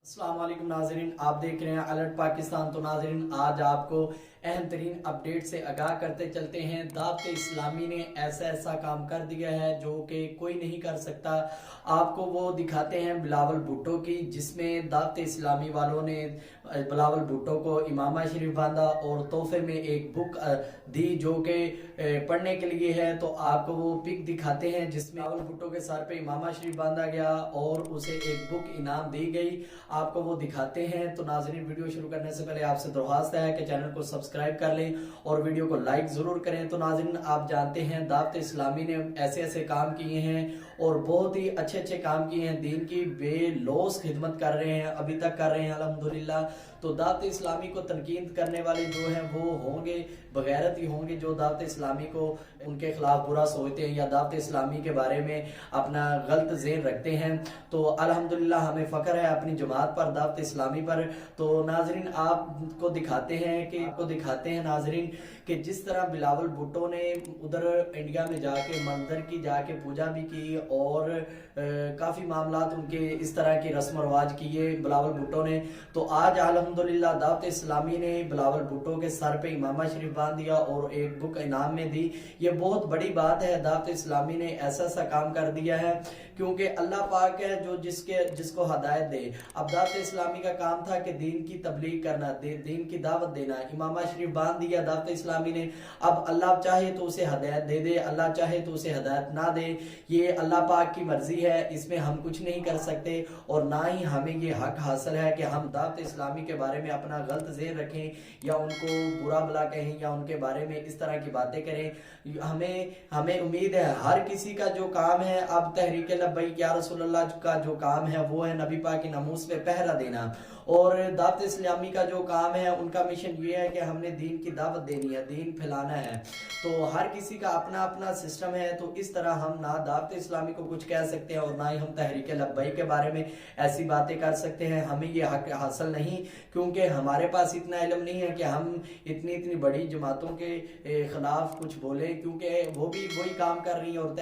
अस्सलाम वालेकुम नाजरीन, आप देख रहे हैं अलर्ट पाकिस्तान। तो नाजरीन, आज आपको अहम तरीन अपडेट से आगाह करते चलते हैं। दावत इस्लामी ने ऐसा काम कर दिया है जो कि कोई नहीं कर सकता। आपको वो दिखाते हैं बिलावल भुट्टो की, जिसमें दावत इस्लामी वालों ने बिलावल भुट्टो को इमामा शरीफ बांधा और तोहफे में एक बुक दी जो कि पढ़ने के लिए है। तो आपको वो पिक दिखाते हैं जिसमें बिलावल भुट्टो के सर पे इमामा शरीफ बांधा गया और उसे एक बुक इनाम दी गई। आपको वो दिखाते हैं। तो नाजरीन, वीडियो शुरू करने से पहले आपसे दरख्वास्त है कि चैनल को सब्सक्राइब कर लें और वीडियो को लाइक जरूर करें। तो नाजरीन, आप जानते हैं दावत इस्लामी ने ऐसे काम किए हैं और बहुत ही अच्छे काम किए हैं। दीन की बेलौस खिदमत कर रहे हैं, अभी तक कर रहे हैं अल्हम्दुलिल्लाह। तो दावत इस्लामी को तनकीद करने वाले जो हैं वो होंगे बगैरत ही होंगे, जो दावत इस्लामी को उनके खिलाफ बुरा सोचते हैं या दावत इस्लामी के बारे में अपना गलत ज़हन रखते हैं। तो अल्हम्दुलिल्लाह हमें फ़ख्र है अपनी जमात पर, दावत इस्लामी पर। तो नाजरीन, आपको दिखाते हैं नाजरीन कि जिस तरह बिलावल भुट्टो ने उधर इंडिया में जाके मंदिर की जाके पूजा भी की और काफ़ी मामलात उनके इस तरह की रस्म रवाज किए बिलावल भुट्टो ने। तो आज अल्हम्दुलिल्लाह दावत इस्लामी ने बिलावल भुट्टो के सर पे इमामा शरीफ बांध दिया और एक बुक इनाम में दी। ये बहुत बड़ी बात है। दावत इस्लामी ने ऐसा काम कर दिया है क्योंकि अल्लाह पाक है जो जिसको हदायत दे। अब दावत इस्लामी का काम था कि दीन की तबलीग करना, दीन की दावत देना। इमामा शरीफ बांध दिया दावत इस्लामी ने। अब अल्लाह चाहे तो उसे हदायत दे दे, अल्लाह चाहे तो उसे हदायत ना दे। ये अल्लाह पाक की मर्जी है, इसमें हम कुछ नहीं कर सकते और ना ही हमें ये हक हासिल है कि हम दावत इस्लामी के बारे में अपना गलत ज़हन रखें या उनको बुरा भला कहें या उनके बारे में इस तरह की बातें करें। हमें उम्मीद है हर किसी का जो काम है, अब तहरीक लब्बैक या रसूलल्लाह का जो काम है वो है नबी पाक की नमूस पे पहरा देना। और दावत इस्लामी का जो काम है, उनका मिशन ये है कि हमने दीन की दावत देनी है, दीन फैलाना है। तो हर किसी का अपना अपना सिस्टम है। तो इस तरह हम ना दावत इस्लामी को कुछ कह सकते हैं और ना ही हम तहरीक लब्बैक के बारे में ऐसी बातें कर सकते हैं। हमें ये हक हासिल नहीं, क्योंकि हमारे पास इतना इल्म नहीं है कि हम इतनी बड़ी जमातों के खिलाफ कुछ बोले, क्योंकि वो भी वही काम कर रही है और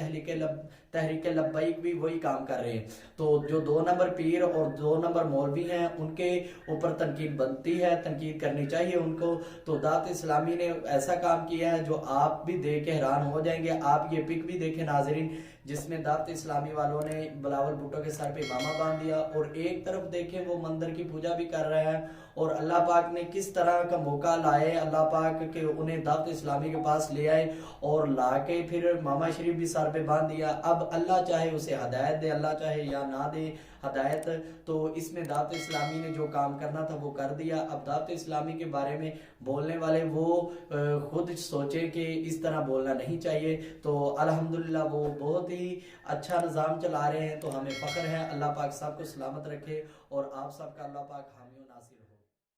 तहरीक लब्बैक भी वही काम कर रहे हैं। तो जो 2 नंबर पीर और 2 नंबर मौलवी हैं उनके ऊपर तनकीद बनती है, तनकीद करनी चाहिए उनको। तो दावत इस्लामी ने ऐसा काम किया है जो आप भी देख के हैरान हो जाएंगे। आप ये पिक भी देखें नाजरीन, जिसमें दावत इस्लामी वालों ने बिलावल भुट्टो के सर पे इमामा बांध दिया और एक तरफ देखें वो मंदिर की पूजा भी कर रहे हैं। और अल्लाह पाक ने किस तरह का मौका लाए, अल्लाह पाक के उन्हें दावत इस्लामी के पास ले आए और लाके फिर मामा शरीफ भी सर पे बांध दिया। अब अल्लाह चाहे उसे हदायत दे, अल्लाह चाहे या ना दे हदायत। तो इसमें दावत इस्लामी ने जो काम करना था वो कर दिया। अब दावत इस्लामी के बारे में बोलने वाले वो खुद सोचे कि इस तरह बोलना नहीं चाहिए। तो अल्हम्दुलिल्लाह वो बहुत ही अच्छा निज़ाम चला रहे हैं। तो हमें फ़ख्र है। अल्लाह पाक सबको सलामत रखे और आप सबका अल्लाह पाक